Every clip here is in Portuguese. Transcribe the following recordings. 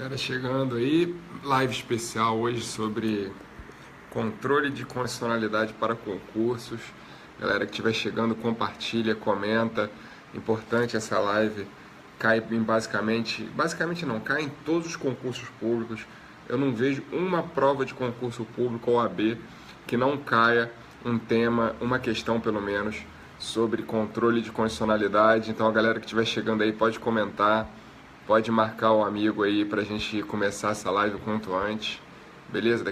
Galera chegando aí, live especial hoje sobre controle de condicionalidade para concursos. Galera que estiver chegando, compartilha, comenta. Importante essa live, cai em basicamente não, cai em todos os concursos públicos. Eu não vejo uma prova de concurso público ou OAB que não caia um tema, uma questão pelo menos, sobre controle de condicionalidade. Então a galera que estiver chegando aí pode comentar. Pode marcar o amigo aí pra gente começar essa live o quanto antes. Beleza?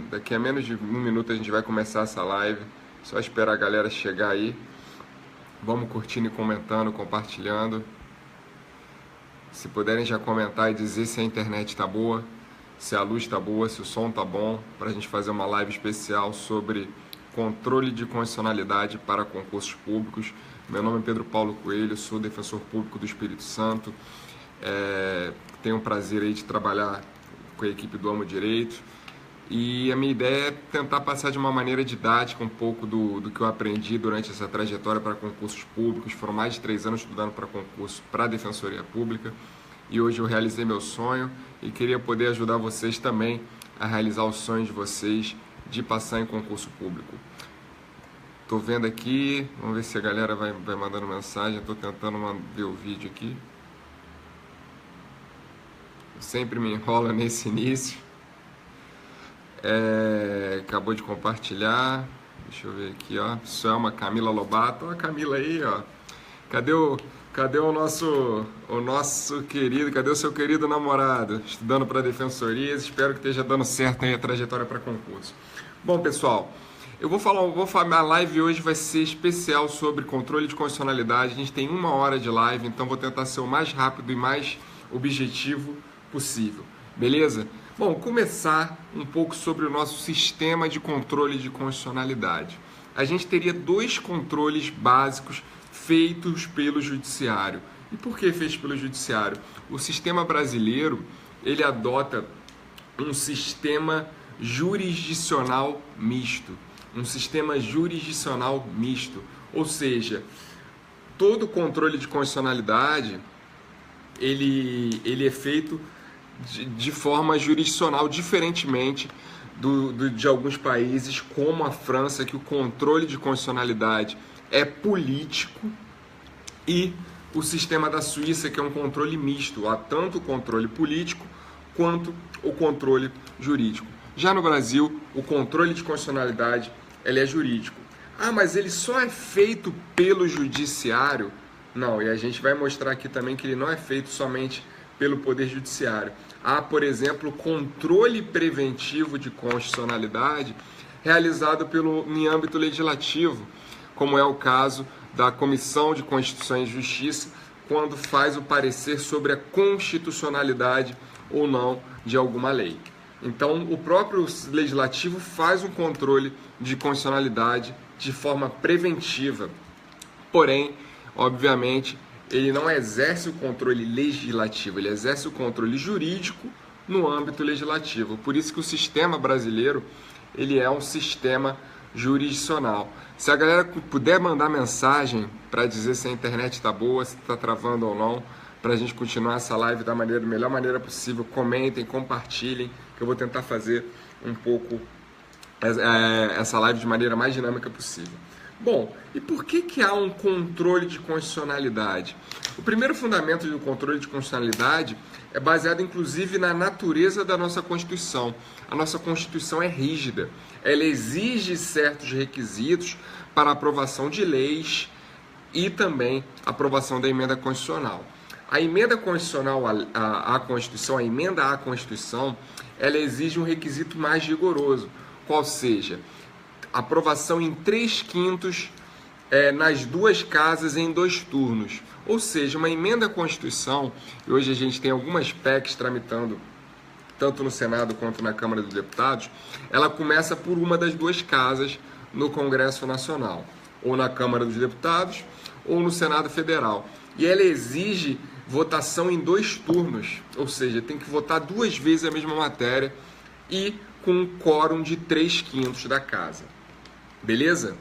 Daqui a menos de um minuto a gente vai começar essa live. Só esperar a galera chegar aí. Vamos curtindo e comentando, compartilhando. Se puderem já comentar e dizer se a internet tá boa, se a luz tá boa, se o som tá bom, pra gente fazer uma live especial sobre controle de condicionalidade para concursos públicos. Meu nome é Pedro Paulo Coelho, sou defensor público do Espírito Santo. Tenho o prazer aí de trabalhar com a equipe do Amo Direito e a minha ideia é tentar passar de uma maneira didática um pouco do que eu aprendi durante essa trajetória para concursos públicos. Foram mais de 3 anos estudando para concurso para a Defensoria Pública e hoje eu realizei meu sonho e queria poder ajudar vocês também a realizar o sonho de vocês de passar em concurso público. Estou vendo aqui, vamos ver se a galera vai mandando mensagem. Estou tentando ver o vídeo aqui. Sempre me enrola nesse início. Acabou de compartilhar. Deixa eu ver aqui, ó. Selma Camila Lobato. Ó, a Camila aí, ó. Cadê o nosso querido, cadê o seu querido namorado? Estudando para defensorias. Espero que esteja dando certo aí a trajetória para concurso. Bom, pessoal, a live hoje vai ser especial sobre controle de condicionalidade. A gente tem 1 hora de live, então vou tentar ser o mais rápido e mais objetivo possível, beleza? Bom, começar um pouco sobre o nosso sistema de controle de condicionalidade. A gente teria 2 controles básicos feitos pelo judiciário. E por que feitos pelo judiciário? O sistema brasileiro, ele adota um sistema jurisdicional misto. Um sistema jurisdicional misto. Ou seja, todo controle de condicionalidade ele é feito de forma jurisdicional, diferentemente de alguns países, como a França, que o controle de condicionalidade é político, e o sistema da Suíça, que é um controle misto, há tanto o controle político quanto o controle jurídico. Já no Brasil, o controle de condicionalidade ele é jurídico. Ah, mas ele só é feito pelo judiciário? Não, e a gente vai mostrar aqui também que ele não é feito somente pelo Poder Judiciário. Há, por exemplo, controle preventivo de constitucionalidade realizado em âmbito legislativo, como é o caso da Comissão de Constituição e Justiça, quando faz o parecer sobre a constitucionalidade ou não de alguma lei. Então, o próprio legislativo faz um controle de constitucionalidade de forma preventiva, porém, obviamente, ele não exerce o controle legislativo, ele exerce o controle jurídico no âmbito legislativo. Por isso que o sistema brasileiro, ele é um sistema jurisdicional. Se a galera puder mandar mensagem para dizer se a internet está boa, se está travando ou não, para a gente continuar essa live da melhor maneira possível, comentem, compartilhem, que eu vou tentar fazer um pouco essa live de maneira mais dinâmica possível. Bom, e por que há um controle de constitucionalidade? O primeiro fundamento do controle de constitucionalidade é baseado inclusive na natureza da nossa Constituição. A nossa Constituição é rígida, ela exige certos requisitos para a aprovação de leis e também a aprovação da emenda constitucional. A emenda constitucional à Constituição, a emenda à Constituição, ela exige um requisito mais rigoroso, qual seja, aprovação em 3/5 nas 2 casas em 2 turnos. Ou seja, uma emenda à Constituição, e hoje a gente tem algumas PECs tramitando tanto no Senado quanto na Câmara dos Deputados, ela começa por uma das 2 casas no Congresso Nacional, ou na Câmara dos Deputados, ou no Senado Federal. E ela exige votação em 2 turnos, ou seja, tem que votar 2 vezes a mesma matéria e com um quórum de 3/5 da casa. Beleza?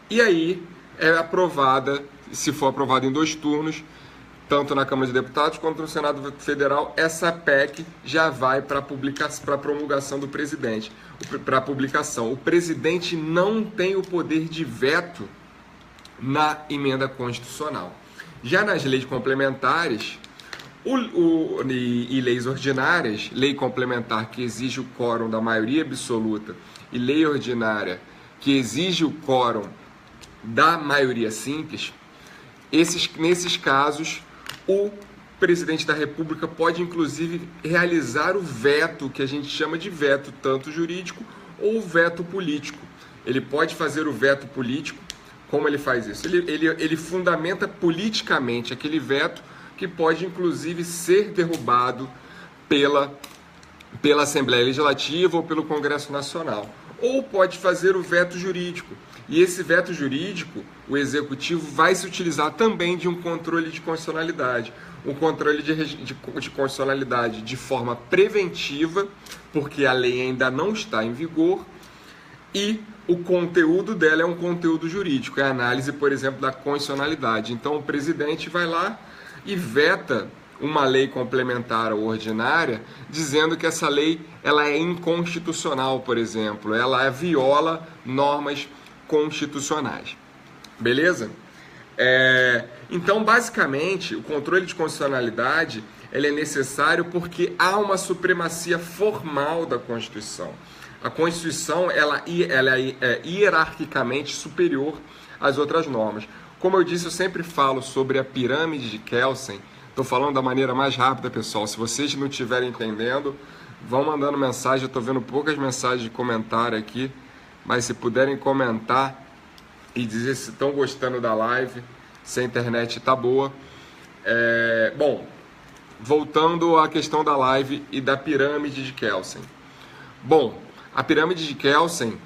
E aí é aprovada, se for aprovada em 2 turnos, tanto na Câmara de Deputados quanto no Senado Federal, essa PEC já vai para a promulgação do presidente, para a publicação. O presidente não tem o poder de veto na emenda constitucional. Já nas leis complementares e leis ordinárias, lei complementar que exige o quórum da maioria absoluta e lei ordinária que exige o quórum da maioria simples, nesses casos, o presidente da República pode, inclusive, realizar o veto, que a gente chama de veto tanto jurídico ou veto político. Ele pode fazer o veto político. Como ele faz isso? Ele fundamenta politicamente aquele veto que pode, inclusive, ser derrubado pela Assembleia Legislativa ou pelo Congresso Nacional. Ou pode fazer o veto jurídico. E esse veto jurídico, o Executivo vai se utilizar também de um controle de constitucionalidade. Um controle de constitucionalidade de forma preventiva, porque a lei ainda não está em vigor, e o conteúdo dela é um conteúdo jurídico, é a análise, por exemplo, da constitucionalidade. Então o presidente vai lá e veta uma lei complementar ou ordinária, dizendo que essa lei ela é inconstitucional, por exemplo, ela viola normas constitucionais. Beleza? Então, basicamente, o controle de constitucionalidade ele é necessário porque há uma supremacia formal da Constituição. A Constituição ela é hierarquicamente superior às outras normas. Como eu disse, eu sempre falo sobre a pirâmide de Kelsen. Estou falando da maneira mais rápida, pessoal. Se vocês não estiverem entendendo, vão mandando mensagem. Eu estou vendo poucas mensagens de comentário aqui, mas se puderem comentar e dizer se estão gostando da live, se a internet está boa. Bom, voltando à questão da live e da pirâmide de Kelsen. Bom, a pirâmide de Kelsen,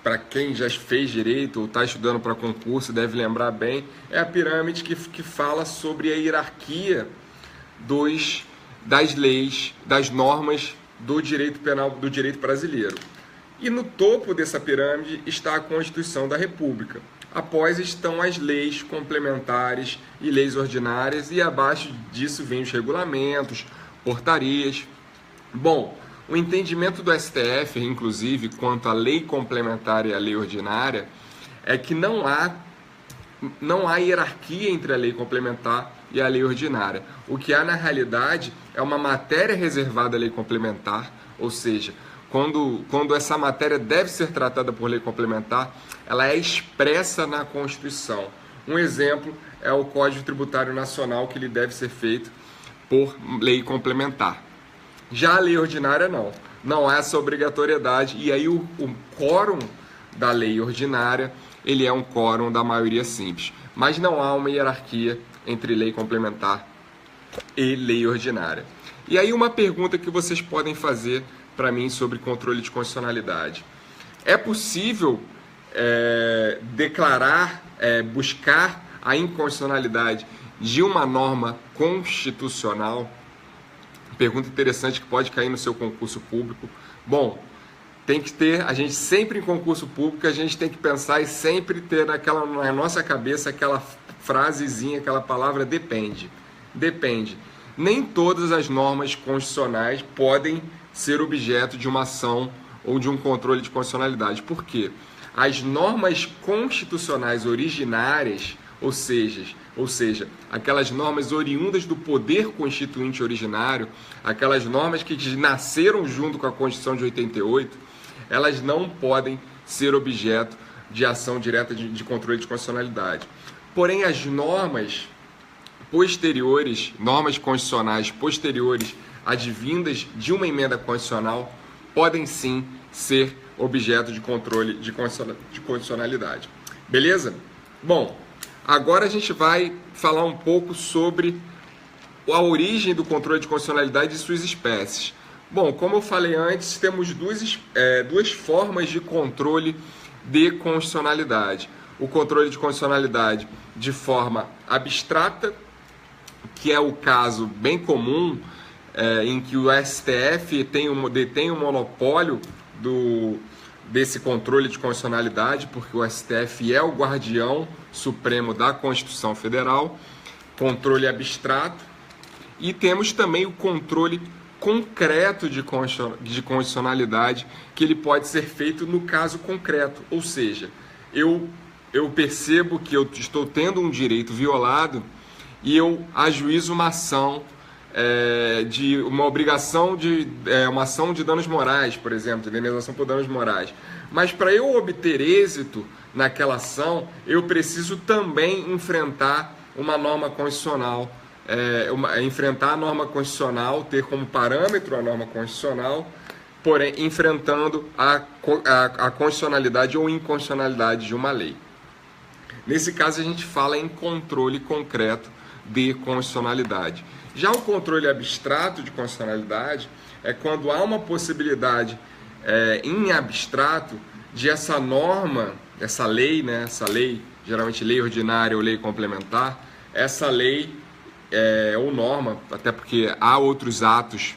para quem já fez direito ou está estudando para concurso, deve lembrar bem, é a pirâmide que fala sobre a hierarquia das leis, das normas do direito penal, do direito brasileiro. E no topo dessa pirâmide está a Constituição da República. Após estão as leis complementares e leis ordinárias, e abaixo disso vem os regulamentos, portarias. Bom, o entendimento do STF, inclusive, quanto à lei complementar e à lei ordinária, é que não há hierarquia entre a lei complementar e a lei ordinária. O que há, na realidade, é uma matéria reservada à lei complementar, ou seja, quando essa matéria deve ser tratada por lei complementar, ela é expressa na Constituição. Um exemplo é o Código Tributário Nacional, que ele deve ser feito por lei complementar. Já a lei ordinária não há essa obrigatoriedade, e aí o quórum da lei ordinária, ele é um quórum da maioria simples, mas não há uma hierarquia entre lei complementar e lei ordinária. E aí uma pergunta que vocês podem fazer para mim sobre controle de constitucionalidade: é possível buscar a inconstitucionalidade de uma norma constitucional? Pergunta interessante que pode cair no seu concurso público. Bom, tem que ter, a gente sempre em concurso público, a gente tem que pensar e sempre ter na nossa cabeça aquela frasezinha, aquela palavra depende. Depende. Nem todas as normas constitucionais podem ser objeto de uma ação ou de um controle de constitucionalidade. Por quê? As normas constitucionais originárias, ou seja, aquelas normas oriundas do poder constituinte originário, aquelas normas que nasceram junto com a Constituição de 88, elas não podem ser objeto de ação direta de controle de constitucionalidade. Porém, as normas posteriores, normas constitucionais posteriores, advindas de uma emenda constitucional, podem sim ser objeto de controle de constitucionalidade. Beleza? Bom, agora a gente vai falar um pouco sobre a origem do controle de constitucionalidade e suas espécies. Bom, como eu falei antes, temos duas formas de controle de constitucionalidade. O controle de constitucionalidade de forma abstrata, que é o caso bem comum, em que o STF detém o monopólio desse controle de constitucionalidade, porque o STF é o guardião supremo da Constituição Federal. controle abstrato, e temos também o controle concreto de condicionalidade, que ele pode ser feito no caso concreto, ou seja, eu percebo que eu estou tendo um direito violado e eu ajuizo uma ação de uma obrigação de uma ação de danos morais, por exemplo, indenização por danos morais. Mas para eu obter êxito naquela ação, eu preciso também enfrentar uma norma constitucional, enfrentar a norma constitucional, ter como parâmetro a norma constitucional, porém enfrentando a constitucionalidade ou inconstitucionalidade de uma lei. Nesse caso, a gente fala em controle concreto de constitucionalidade. Já o controle abstrato de constitucionalidade é quando há uma possibilidade em abstrato de essa norma, essa lei, geralmente lei ordinária ou lei complementar, essa lei ou norma, até porque há outros atos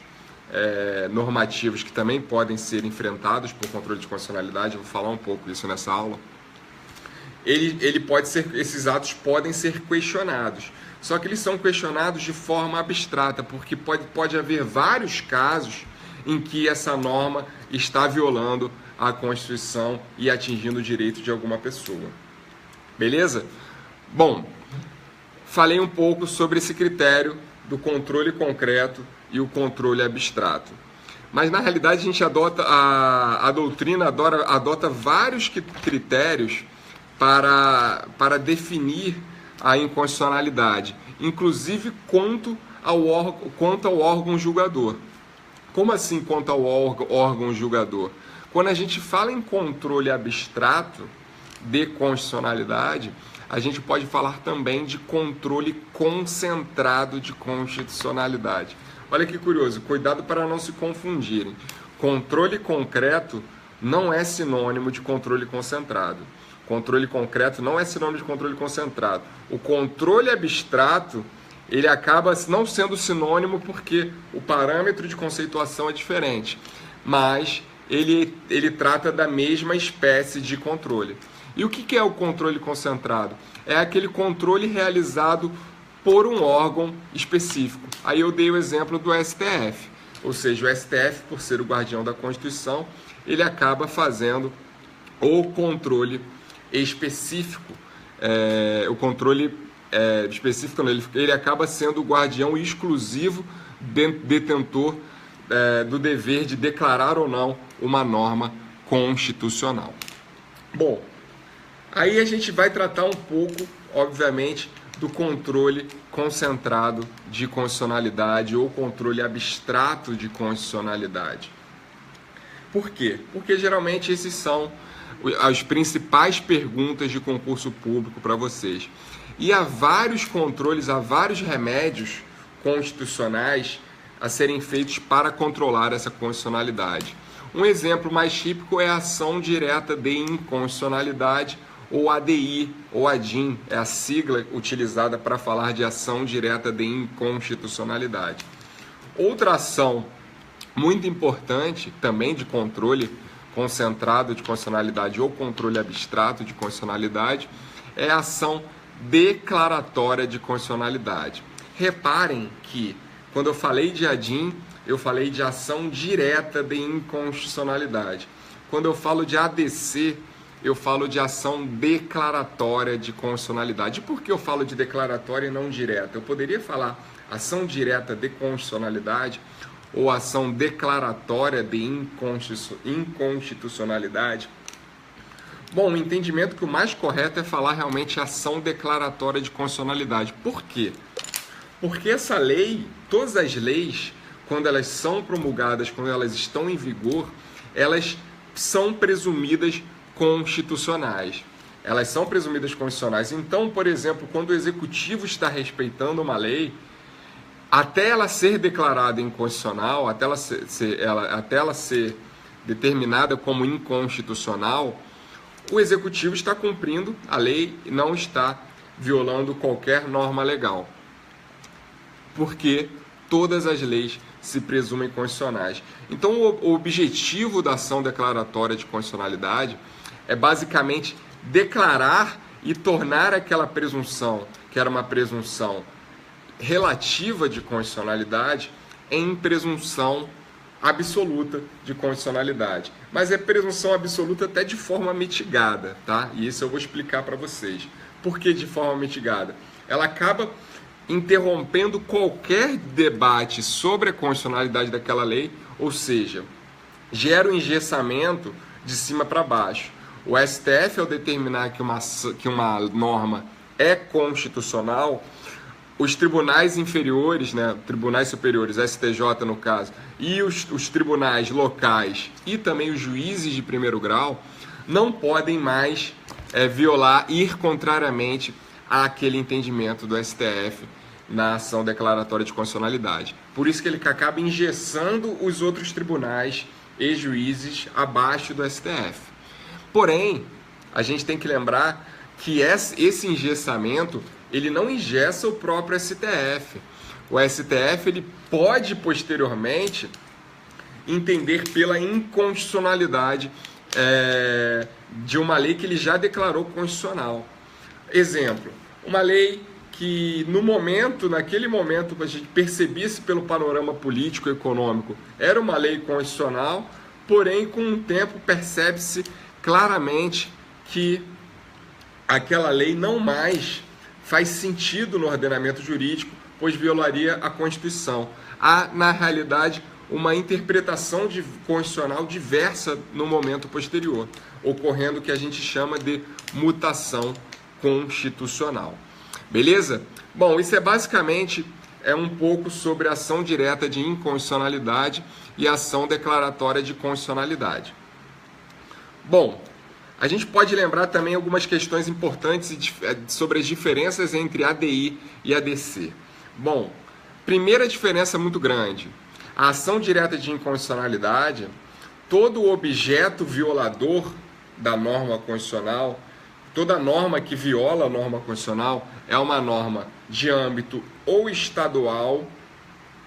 normativos que também podem ser enfrentados por controle de constitucionalidade, eu vou falar um pouco disso nessa aula. Esses atos podem ser questionados, só que eles são questionados de forma abstrata, porque pode haver vários casos em que essa norma está violando a Constituição e atingindo o direito de alguma pessoa. Beleza? Bom, falei um pouco sobre esse critério do controle concreto e o controle abstrato. Mas na realidade a doutrina adota vários critérios para definir a inconstitucionalidade, inclusive quanto ao órgão julgador. Como assim quanto ao órgão julgador? Quando a gente fala em controle abstrato de constitucionalidade, a gente pode falar também de controle concentrado de constitucionalidade. Olha que curioso, cuidado para não se confundirem. Controle concreto não é sinônimo de controle concentrado. Controle concreto não é sinônimo de controle concentrado. O controle abstrato, ele acaba não sendo sinônimo porque o parâmetro de conceituação é diferente, mas ele trata da mesma espécie de controle. E o que é o controle concentrado? É aquele controle realizado por um órgão específico. Aí eu dei o exemplo do STF, ou seja, o STF, por ser o guardião da Constituição, ele acaba fazendo o controle específico, o controle específico, ele acaba sendo o guardião exclusivo detentor do dever de declarar ou não uma norma constitucional. Bom, aí a gente vai tratar um pouco, obviamente, do controle concentrado de constitucionalidade ou controle abstrato de constitucionalidade. Por quê? Porque geralmente esses são as principais perguntas de concurso público para vocês. E há vários controles, há vários remédios constitucionais a serem feitos para controlar essa constitucionalidade. Um exemplo mais típico é a ação direta de inconstitucionalidade, ou ADI, ou ADIM, é a sigla utilizada para falar de ação direta de inconstitucionalidade. Outra ação muito importante, também de controle concentrado de constitucionalidade ou controle abstrato de constitucionalidade, é a ação declaratória de constitucionalidade. Reparem que, quando eu falei de ADIM, eu falei de ação direta de inconstitucionalidade. Quando eu falo de ADC, eu falo de ação declaratória de constitucionalidade. E por que eu falo de declaratória e não direta? Eu poderia falar ação direta de constitucionalidade ou ação declaratória de inconstitucionalidade. Bom, o entendimento que o mais correto é falar realmente ação declaratória de constitucionalidade. Por quê? Porque essa lei, todas as leis, quando elas são promulgadas, quando elas estão em vigor, elas são presumidas constitucionais. Elas são presumidas constitucionais. Então, por exemplo, quando o executivo está respeitando uma lei, até ela ser declarada inconstitucional, até ela ser determinada como inconstitucional, o executivo está cumprindo a lei e não está violando qualquer norma legal. Porque todas as leis se presumem constitucionais. Então, o objetivo da ação declaratória de constitucionalidade é basicamente declarar e tornar aquela presunção, que era uma presunção relativa de constitucionalidade em presunção absoluta de constitucionalidade. Mas é presunção absoluta até de forma mitigada, tá? E isso eu vou explicar para vocês. Por que de forma mitigada? Ela acaba interrompendo qualquer debate sobre a constitucionalidade daquela lei, ou seja, gera um engessamento de cima para baixo. O STF, ao determinar que uma norma é constitucional, os tribunais inferiores, né, tribunais superiores, STJ no caso, e os tribunais locais e também os juízes de primeiro grau não podem mais violar, ir contrariamente àquele entendimento do STF na ação declaratória de constitucionalidade. Por isso que ele acaba engessando os outros tribunais e juízes abaixo do STF. Porém, a gente tem que lembrar que esse engessamento ele não engessa o próprio STF. O STF ele pode posteriormente entender pela inconstitucionalidade de uma lei que ele já declarou constitucional. Exemplo, uma lei que naquele momento, a gente percebesse pelo panorama político e econômico, era uma lei constitucional, porém com o tempo percebe-se claramente que aquela lei não mais faz sentido no ordenamento jurídico, pois violaria a Constituição. Há, na realidade, uma interpretação constitucional diversa no momento posterior, ocorrendo o que a gente chama de mutação constitucional. Beleza? Bom, isso é basicamente um pouco sobre a ação direta de inconstitucionalidade e a ação declaratória de constitucionalidade. Bom, a gente pode lembrar também algumas questões importantes sobre as diferenças entre ADI e ADC. Bom, primeira diferença muito grande. A ação direta de inconstitucionalidade, todo objeto violador da norma constitucional, toda norma que viola a norma constitucional é uma norma de âmbito ou estadual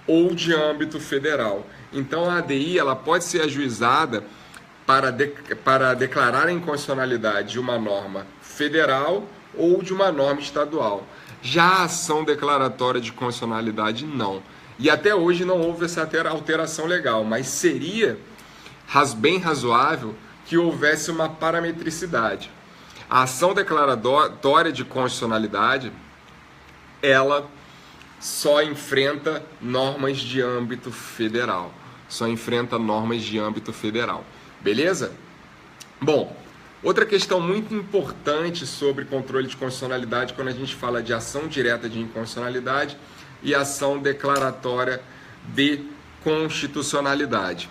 ou de âmbito federal. Então a ADI ela pode ser ajuizada para declarar a inconstitucionalidade de uma norma federal ou de uma norma estadual. Já a ação declaratória de constitucionalidade, não. E até hoje não houve essa alteração legal, mas seria bem razoável que houvesse uma parametricidade. A ação declaratória de constitucionalidade, ela só enfrenta normas de âmbito federal. Beleza? Bom, outra questão muito importante sobre controle de constitucionalidade quando a gente fala de ação direta de inconstitucionalidade e ação declaratória de constitucionalidade.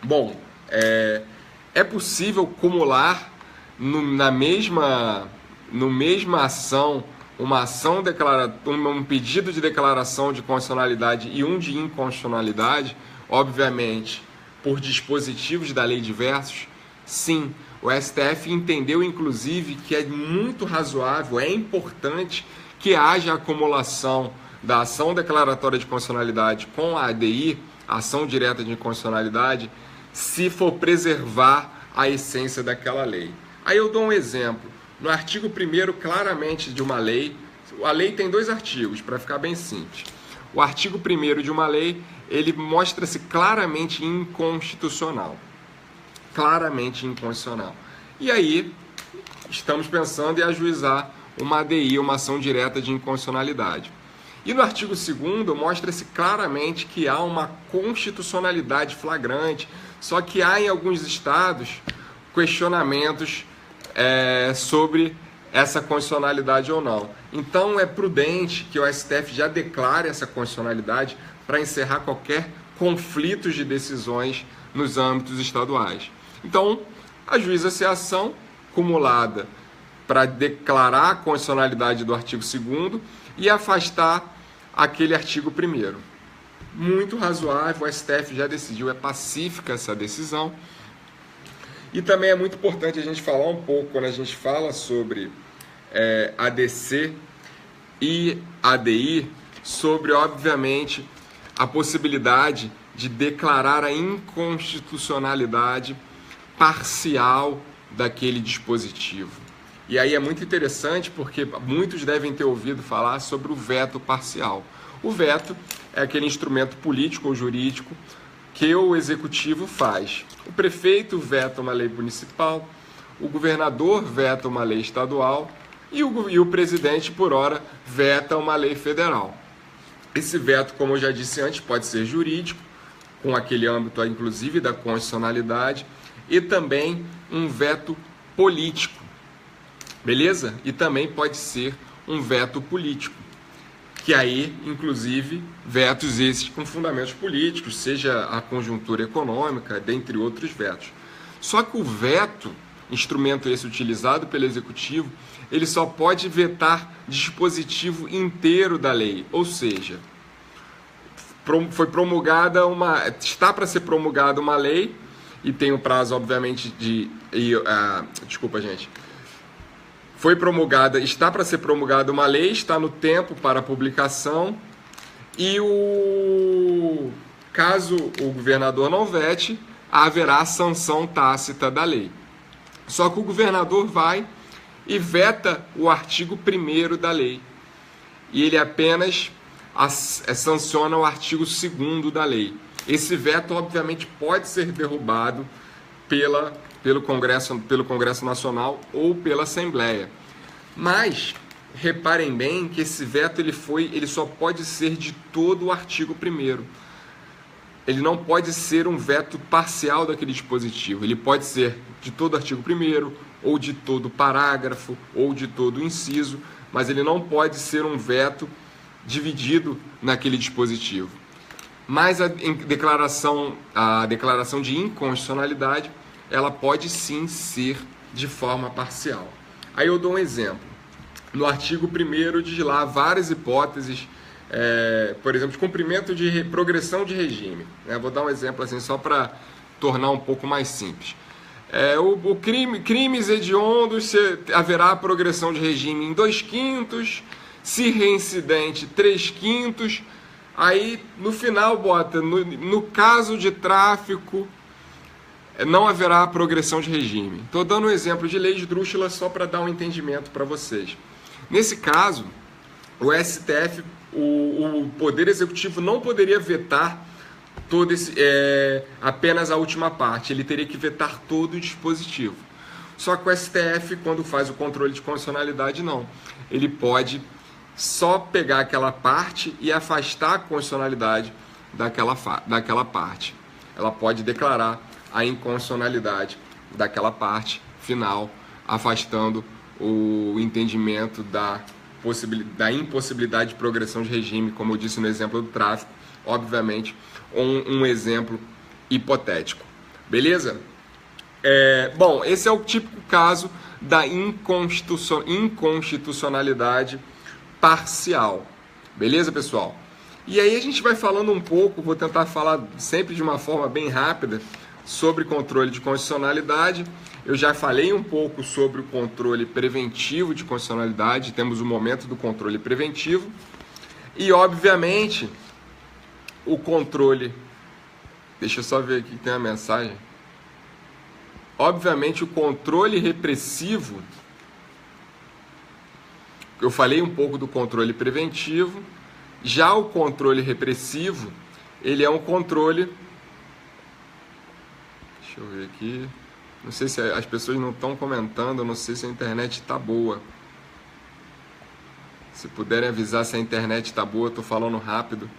Bom, é possível acumular na mesma ação um pedido de declaração de constitucionalidade e um de inconstitucionalidade, obviamente, por dispositivos da lei diversos? Sim, o STF entendeu, inclusive, que é muito razoável, é importante que haja acumulação da ação declaratória de constitucionalidade com a ADI, ação direta de inconstitucionalidade, se for preservar a essência daquela lei. Aí eu dou um exemplo. No artigo 1º, claramente, de uma lei, a lei tem 2 artigos, para ficar bem simples. O artigo 1º de uma lei, ele mostra-se claramente inconstitucional. Claramente inconstitucional. E aí, estamos pensando em ajuizar uma ADI, uma ação direta de inconstitucionalidade. E no artigo 2º, mostra-se claramente que há uma constitucionalidade flagrante, só que há em alguns estados questionamentos sobre essa constitucionalidade ou não. Então é prudente que o STF já declare essa constitucionalidade para encerrar qualquer conflito de decisões nos âmbitos estaduais. Então, ajuiza-se a ação acumulada para declarar a constitucionalidade do artigo 2º e afastar aquele artigo 1º. Muito razoável, o STF já decidiu, é pacífica essa decisão. E também é muito importante a gente falar um pouco, quando a gente fala sobre ADC e ADI, sobre, obviamente, a possibilidade de declarar a inconstitucionalidade parcial daquele dispositivo. E aí é muito interessante porque muitos devem ter ouvido falar sobre o veto parcial. O veto é aquele instrumento político ou jurídico que o executivo faz. O prefeito veta uma lei municipal, o governador veta uma lei estadual e o presidente, por hora, veta uma lei federal. Esse veto, como eu já disse antes, pode ser jurídico, com aquele âmbito, inclusive, da constitucionalidade, e também um veto político, beleza? E também pode ser um veto político, que aí, inclusive, vetos esses com fundamentos políticos, seja a conjuntura econômica, dentre outros vetos. Só que o veto, instrumento esse utilizado pelo executivo, ele só pode vetar dispositivo inteiro da lei, ou seja, foi promulgada está para ser promulgada uma lei e tem um prazo, obviamente, desculpa, gente. Está para ser promulgada uma lei, está no tempo para publicação e caso o governador não vete, haverá sanção tácita da lei. Só que o governador vai e veta o artigo 1º da lei. E ele apenas sanciona o artigo 2º da lei. Esse veto, obviamente, pode ser derrubado pelo Congresso Nacional ou pela Assembleia. Mas, reparem bem que esse veto ele só pode ser de todo o artigo 1º. Ele não pode ser um veto parcial daquele dispositivo. Ele pode ser de todo o artigo 1º, ou de todo o parágrafo, ou de todo o inciso, mas ele não pode ser um veto dividido naquele dispositivo. Mas a declaração de inconstitucionalidade, ela pode sim ser de forma parcial. Aí eu dou um exemplo. No artigo 1º diz lá várias hipóteses, por exemplo, de cumprimento de progressão de regime. Vou dar um exemplo assim só para tornar um pouco mais simples. Crimes hediondos, haverá progressão de regime em 2/5, se reincidente 3/5, aí no final bota, no caso de tráfico, não haverá progressão de regime. Estou dando um exemplo de lei esdrúxula só para dar um entendimento para vocês. Nesse caso, o STF, o Poder Executivo não poderia vetar apenas a última parte, ele teria que vetar todo o dispositivo. Só que o STF, quando faz o controle de constitucionalidade, não. Ele pode só pegar aquela parte e afastar a constitucionalidade daquela parte. Ela pode declarar a inconstitucionalidade daquela parte final, afastando o entendimento da impossibilidade de progressão de regime, como eu disse no exemplo do tráfico, obviamente, um exemplo hipotético. Beleza? Bom, esse é o típico caso da inconstitucionalidade parcial. Beleza, pessoal? E aí a gente vai falando um pouco, vou tentar falar sempre de uma forma bem rápida sobre controle de constitucionalidade. Eu já falei um pouco sobre o controle preventivo de constitucionalidade, temos o momento do controle preventivo e, obviamente, o controle... Deixa eu só ver aqui que tem uma mensagem. Obviamente, o controle repressivo, eu falei um pouco do controle preventivo, já o controle repressivo, ele é um controle... Deixa eu ver aqui... Não sei se as pessoas não estão comentando, eu não sei se a internet está boa. Se puderem avisar se a internet está boa, eu estou falando rápido.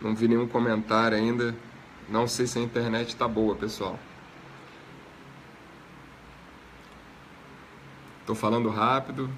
Não vi nenhum comentário ainda. Não sei se a internet está boa, pessoal. Estou falando rápido.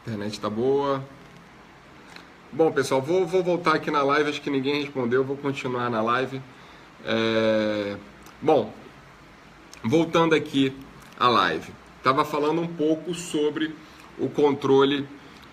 Internet tá boa. Bom, pessoal, vou voltar aqui na live, acho que ninguém respondeu, vou continuar na live. Bom, voltando aqui à live, estava falando um pouco sobre o controle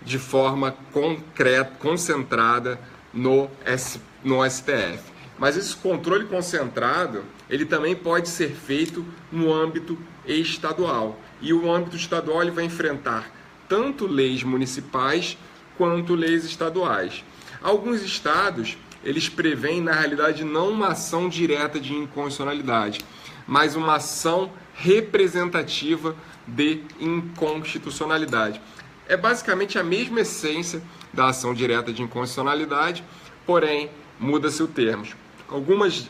de forma concreta, concentrada no STF. Mas esse controle concentrado, ele também pode ser feito no âmbito estadual. E o âmbito estadual ele vai enfrentar tanto leis municipais quanto leis estaduais. Alguns estados, eles preveem, na realidade, não uma ação direta de inconstitucionalidade, mas uma ação representativa de inconstitucionalidade. É basicamente a mesma essência da ação direta de inconstitucionalidade, porém, muda-se o termo.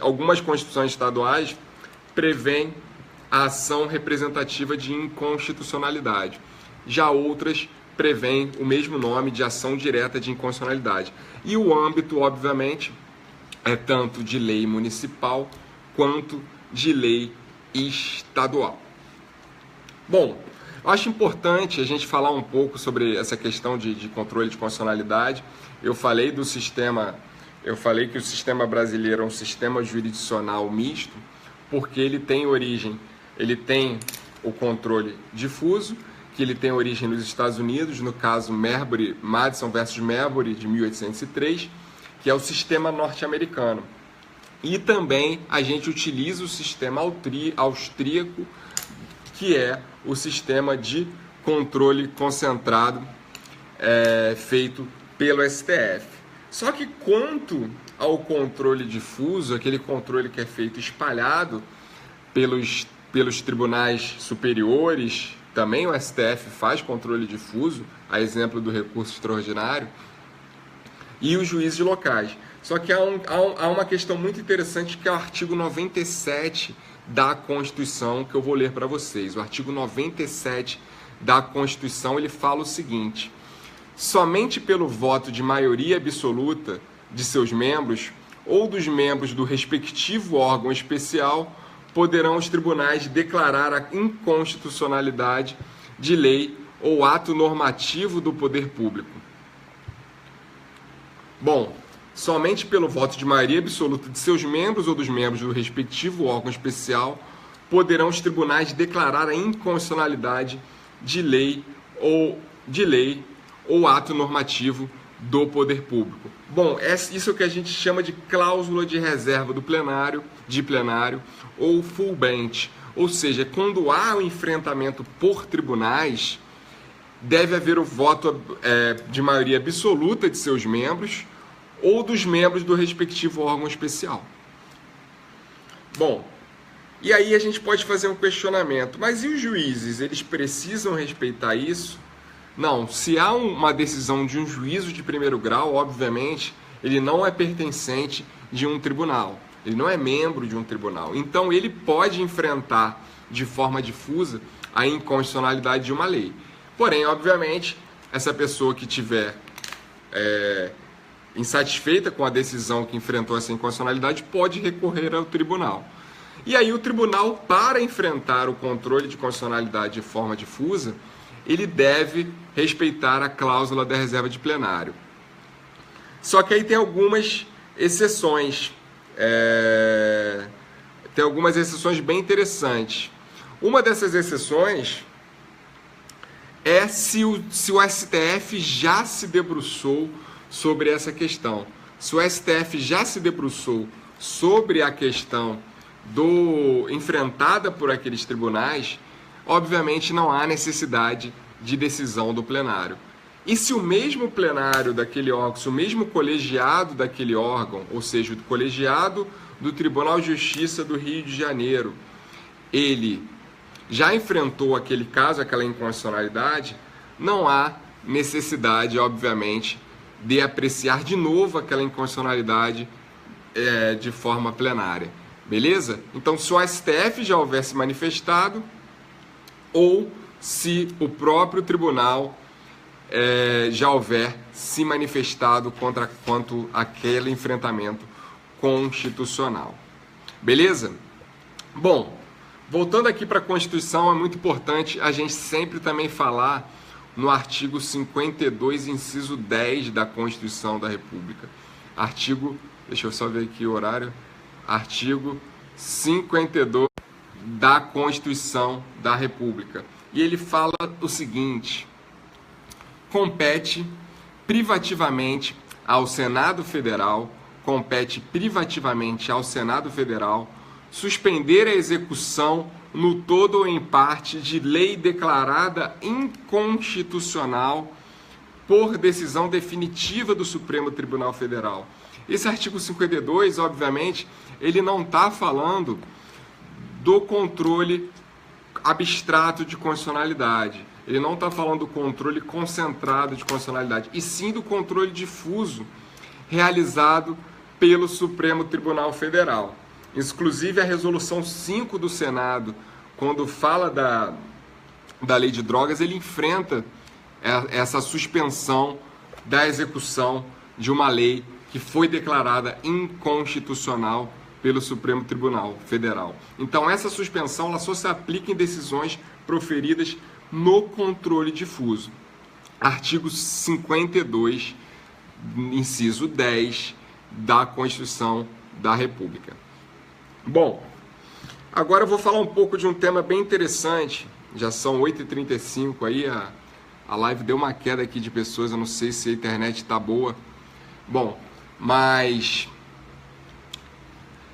Algumas constituições estaduais prevêem a ação representativa de inconstitucionalidade. Já outras prevêem o mesmo nome de ação direta de inconstitucionalidade. E o âmbito, obviamente, é tanto de lei municipal quanto de lei estadual. Bom, eu acho importante a gente falar um pouco sobre essa questão de controle de constitucionalidade. Eu falei que o sistema brasileiro é um sistema jurisdicional misto, porque ele tem o controle difuso, que ele tem origem nos Estados Unidos, no caso Madison versus Marbury, de 1803, que é o sistema norte-americano. E também a gente utiliza o sistema austríaco, que é o sistema de controle concentrado feito pelo STF. Só que quanto ao controle difuso, aquele controle que é feito espalhado pelos tribunais superiores, também o STF faz controle difuso, a exemplo do recurso extraordinário, e os juízes locais. Só que há uma questão muito interessante, que é o artigo 97 da Constituição, que eu vou ler para vocês. O artigo 97 da Constituição, ele fala o seguinte: somente pelo voto de maioria absoluta de seus membros ou dos membros do respectivo órgão especial poderão os tribunais declarar a inconstitucionalidade de lei ou ato normativo do poder público. Bom, somente pelo voto de maioria absoluta de seus membros ou dos membros do respectivo órgão especial poderão os tribunais declarar a inconstitucionalidade de lei ou ato normativo do poder público. Bom, isso é o que a gente chama de cláusula de reserva do plenário, ou full bench. Ou seja, quando há o enfrentamento por tribunais, deve haver o voto de maioria absoluta de seus membros ou dos membros do respectivo órgão especial. Bom, e aí a gente pode fazer um questionamento, mas e os juízes, eles precisam respeitar isso? Não, se há uma decisão de um juízo de primeiro grau, obviamente, ele não é pertencente de um tribunal, ele não é membro de um tribunal. Então, ele pode enfrentar de forma difusa a inconstitucionalidade de uma lei. Porém, obviamente, essa pessoa que tiver insatisfeita com a decisão que enfrentou essa inconstitucionalidade pode recorrer ao tribunal. E aí o tribunal, para enfrentar o controle de constitucionalidade de forma difusa, ele deve respeitar a cláusula da reserva de plenário. Só que aí tem algumas exceções. Tem algumas exceções bem interessantes. Uma dessas exceções é se o STF já se debruçou sobre essa questão. Se o STF já se debruçou sobre a questão enfrentada por aqueles tribunais, obviamente não há necessidade de decisão do plenário. E se o mesmo plenário daquele órgão, se o mesmo colegiado daquele órgão, ou seja, o colegiado do Tribunal de Justiça do Rio de Janeiro, ele já enfrentou aquele caso, aquela inconstitucionalidade, não há necessidade, obviamente, de apreciar de novo aquela inconstitucionalidade de forma plenária. Beleza? Então, se o STF já houvesse manifestado, ou se o próprio tribunal já houver se manifestado quanto àquele enfrentamento constitucional. Beleza? Bom, voltando aqui para a Constituição, é muito importante a gente sempre também falar no artigo 52, inciso 10 da Constituição da República. Deixa eu só ver aqui o horário. Artigo 52 da Constituição da República. E ele fala o seguinte: compete privativamente ao Senado Federal, suspender a execução no todo ou em parte de lei declarada inconstitucional por decisão definitiva do Supremo Tribunal Federal. Esse artigo 52, obviamente, ele não está falando do controle abstrato de constitucionalidade. Ele não está falando do controle concentrado de constitucionalidade, e sim do controle difuso realizado pelo Supremo Tribunal Federal. Inclusive, a resolução 5 do Senado, quando fala da lei de drogas, ele enfrenta essa suspensão da execução de uma lei que foi declarada inconstitucional pelo Supremo Tribunal Federal. Então, essa suspensão ela só se aplica em decisões proferidas no controle difuso. Artigo 52, inciso 10 da Constituição da República. Bom, agora eu vou falar um pouco de um tema bem interessante. Já são 8h35 aí, a live deu uma queda aqui de pessoas, eu não sei se a internet está boa. Bom, mas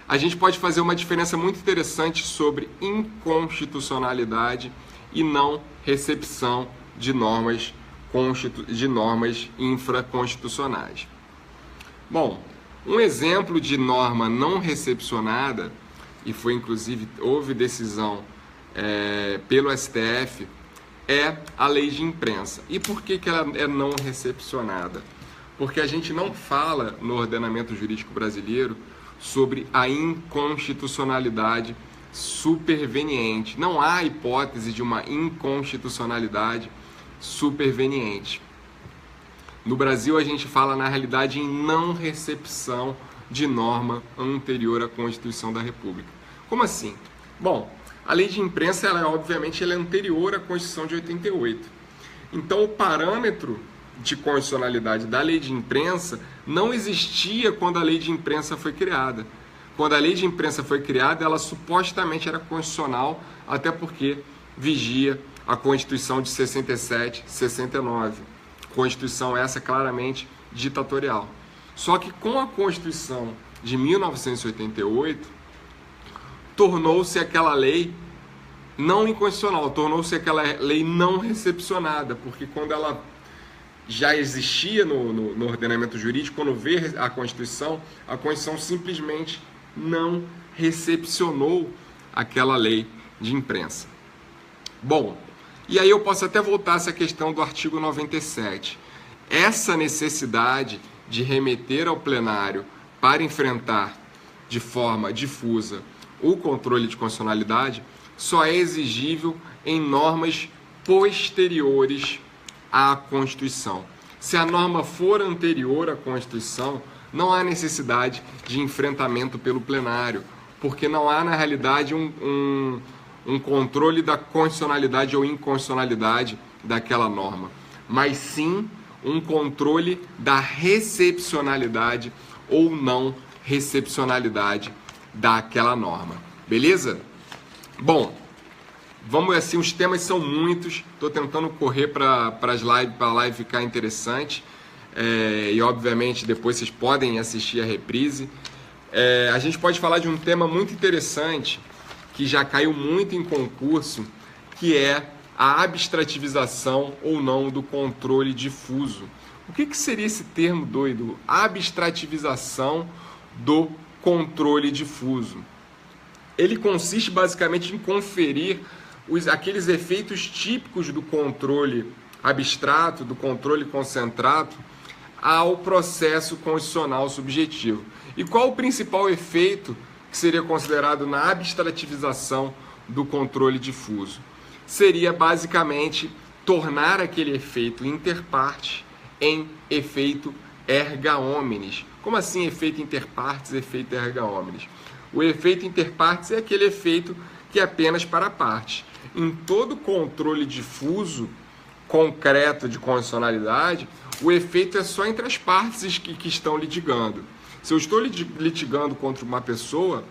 a gente pode fazer uma diferença muito interessante sobre inconstitucionalidade e não recepção de normas infraconstitucionais. Bom, um exemplo de norma não recepcionada, e foi inclusive, houve decisão pelo STF, é a lei de imprensa. E por que ela é não recepcionada? Porque a gente não fala no ordenamento jurídico brasileiro sobre a inconstitucionalidade superveniente. Não há hipótese de uma inconstitucionalidade superveniente. No Brasil, a gente fala, na realidade, em não recepção de norma anterior à Constituição da República. Como assim? Bom, a lei de imprensa, obviamente, ela é anterior à Constituição de 88. Então, o parâmetro de constitucionalidade da lei de imprensa não existia quando a lei de imprensa foi criada. Quando a lei de imprensa foi criada, ela supostamente era constitucional, até porque vigia a Constituição de 67, 69. Constituição essa claramente ditatorial. Só que com a Constituição de 1988, tornou-se aquela lei não inconstitucional, tornou-se aquela lei não recepcionada, porque quando ela já existia no ordenamento jurídico, quando veio a Constituição simplesmente não recepcionou aquela lei de imprensa. Bom, e aí eu posso até voltar a essa questão do artigo 97. Essa necessidade de remeter ao plenário para enfrentar de forma difusa o controle de constitucionalidade só é exigível em normas posteriores à Constituição. Se a norma for anterior à Constituição, não há necessidade de enfrentamento pelo plenário, porque não há, na realidade, um controle da constitucionalidade ou inconstitucionalidade daquela norma, mas sim um controle da recepcionalidade ou não recepcionalidade daquela norma. Beleza? Bom, vamos assim, os temas são muitos, estou tentando correr para a live ficar interessante, e obviamente depois vocês podem assistir a reprise. A gente pode falar de um tema muito interessante, que já caiu muito em concurso, que é a abstrativização ou não do controle difuso. O que seria esse termo doido? Abstrativização do controle difuso. Ele consiste basicamente em conferir aqueles efeitos típicos do controle abstrato, do controle concentrado, ao processo constitucional subjetivo. E qual o principal efeito que seria considerado na abstrativização do controle difuso? Seria basicamente tornar aquele efeito inter partes em efeito erga omnes. Como assim efeito inter partes, efeito erga omnes? O efeito inter partes é aquele efeito que é apenas para a parte. Em todo controle difuso, concreto de constitucionalidade, o efeito é só entre as partes que estão litigando. Se eu estou litigando contra uma pessoa,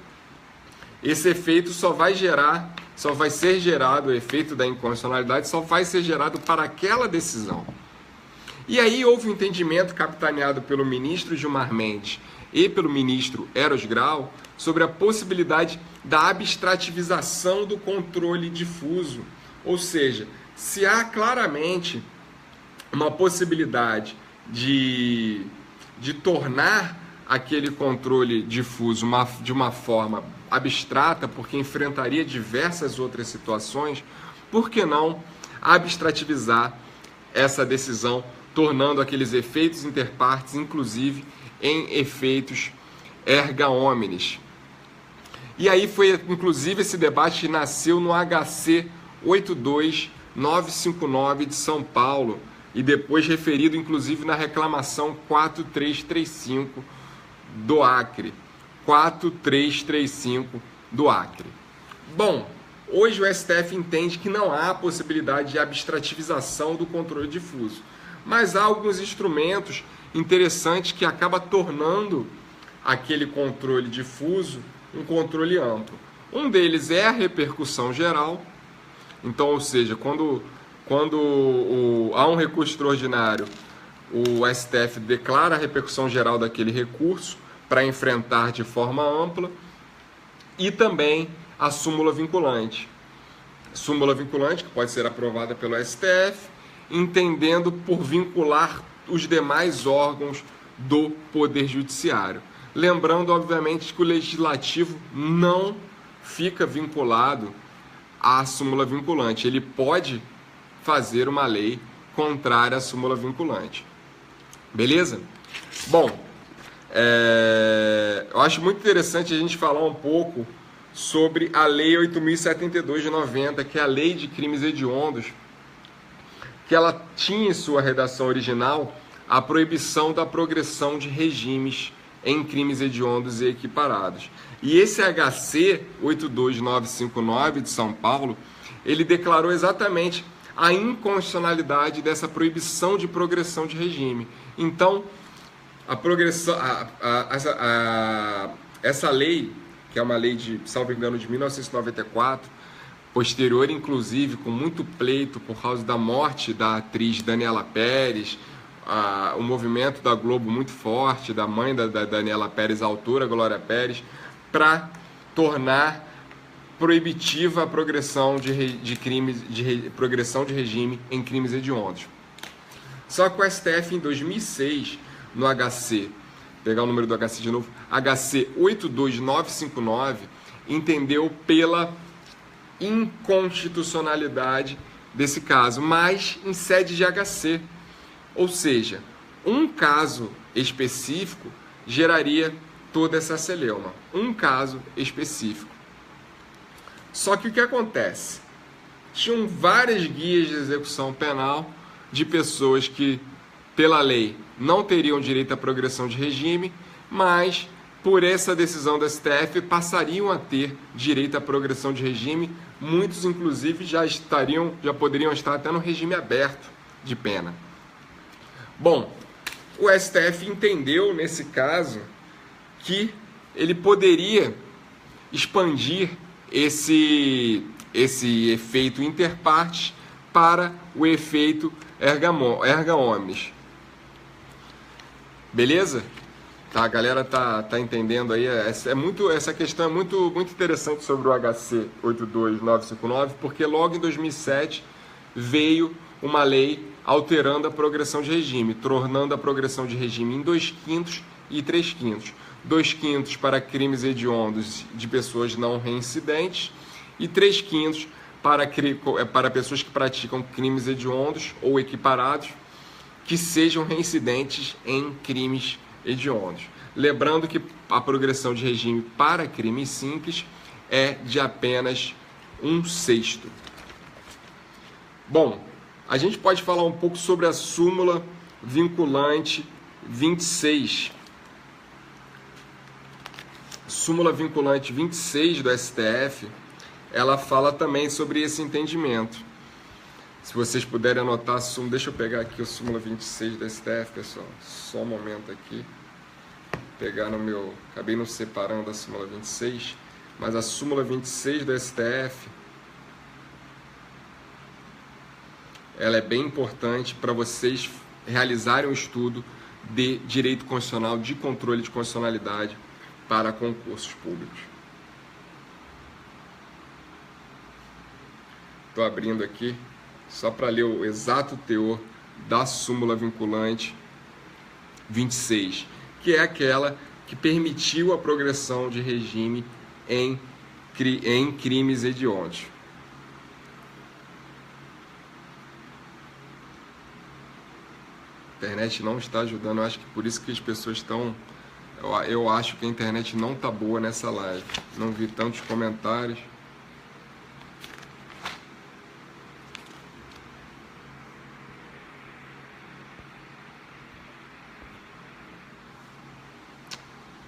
esse efeito só vai ser gerado, o efeito da inconstitucionalidade só vai ser gerado para aquela decisão. E aí houve um entendimento capitaneado pelo ministro Gilmar Mendes e pelo ministro Eros Grau sobre a possibilidade da abstrativização do controle difuso. Ou seja, se há claramente uma possibilidade de tornar aquele controle difuso de uma forma abstrata, porque enfrentaria diversas outras situações, por que não abstrativizar essa decisão, tornando aqueles efeitos interpartes, inclusive, em efeitos erga omnes? E aí foi, inclusive, esse debate que nasceu no HC 82959 de São Paulo, e depois referido, inclusive, na reclamação 4335 do Acre. 4335 do Acre. Bom, hoje o STF entende que não há possibilidade de abstrativização do controle difuso, mas há alguns instrumentos interessantes que acabam tornando aquele controle difuso um controle amplo. Um deles é a repercussão geral. Então, ou seja, quando há um recurso extraordinário, o STF declara a repercussão geral daquele recurso para enfrentar de forma ampla, e também a súmula vinculante. Súmula vinculante que pode ser aprovada pelo STF, entendendo por vincular os demais órgãos do Poder Judiciário. Lembrando, obviamente, que o Legislativo não fica vinculado à súmula vinculante. Ele pode fazer uma lei contrária à súmula vinculante. Beleza? Bom, eu acho muito interessante a gente falar um pouco sobre a Lei 8.072 de 90, que é a Lei de Crimes Hediondos, que ela tinha em sua redação original a proibição da progressão de regimes em crimes hediondos e equiparados. E esse HC 82959 de São Paulo, ele declarou exatamente a inconstitucionalidade dessa proibição de progressão de regime. Então, essa lei, que é uma lei de, salvo engano, de 1994, posterior, inclusive, com muito pleito por causa da morte da atriz Daniela Pérez, o movimento da Globo muito forte, da mãe da Daniela Pérez, a autora Glória Pérez, para tornar proibitiva a progressão de crimes, progressão de regime em crimes hediondos. Só que o STF, em 2006, no HC, pegar o número do HC de novo, HC 82959, entendeu pela inconstitucionalidade desse caso, mas em sede de HC. Ou seja, um caso específico geraria toda essa celeuma. Um caso específico. Só que o que acontece? Tinham várias guias de execução penal de pessoas que, pela lei, não teriam direito à progressão de regime, mas, por essa decisão do STF, passariam a ter direito à progressão de regime. Muitos, inclusive, já poderiam estar até no regime aberto de pena. Bom, o STF entendeu, nesse caso, que ele poderia expandir esse efeito interpartes para o efeito erga omnes. Beleza? Tá, a galera tá entendendo aí. Essa questão é muito interessante sobre o HC 82959, porque logo em 2007 veio uma lei alterando a progressão de regime, tornando a progressão de regime em 2/5 e 3/5. 2/5 para crimes hediondos de pessoas não reincidentes e 3/5 para pessoas que praticam crimes hediondos ou equiparados que sejam reincidentes em crimes hediondos. Lembrando que a progressão de regime para crimes simples é de apenas 1/6. Bom, a gente pode falar um pouco sobre a súmula vinculante 26. Súmula vinculante 26 do STF, ela fala também sobre esse entendimento. Se vocês puderem anotar a súmula, deixa eu pegar aqui o súmula 26 da STF, pessoal. Só um momento aqui. Pegar no meu... Acabei não separando a súmula 26, mas a súmula 26 da STF, ela é bem importante para vocês realizarem um estudo de direito constitucional, de controle de constitucionalidade para concursos públicos. Estou abrindo aqui só para ler o exato teor da súmula vinculante 26, que é aquela que permitiu a progressão de regime em crimes hediondos. A internet não está ajudando, eu acho que por isso que as pessoas estão... Eu acho que a internet não está boa nessa live. Não vi tantos comentários.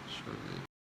Deixa eu ver.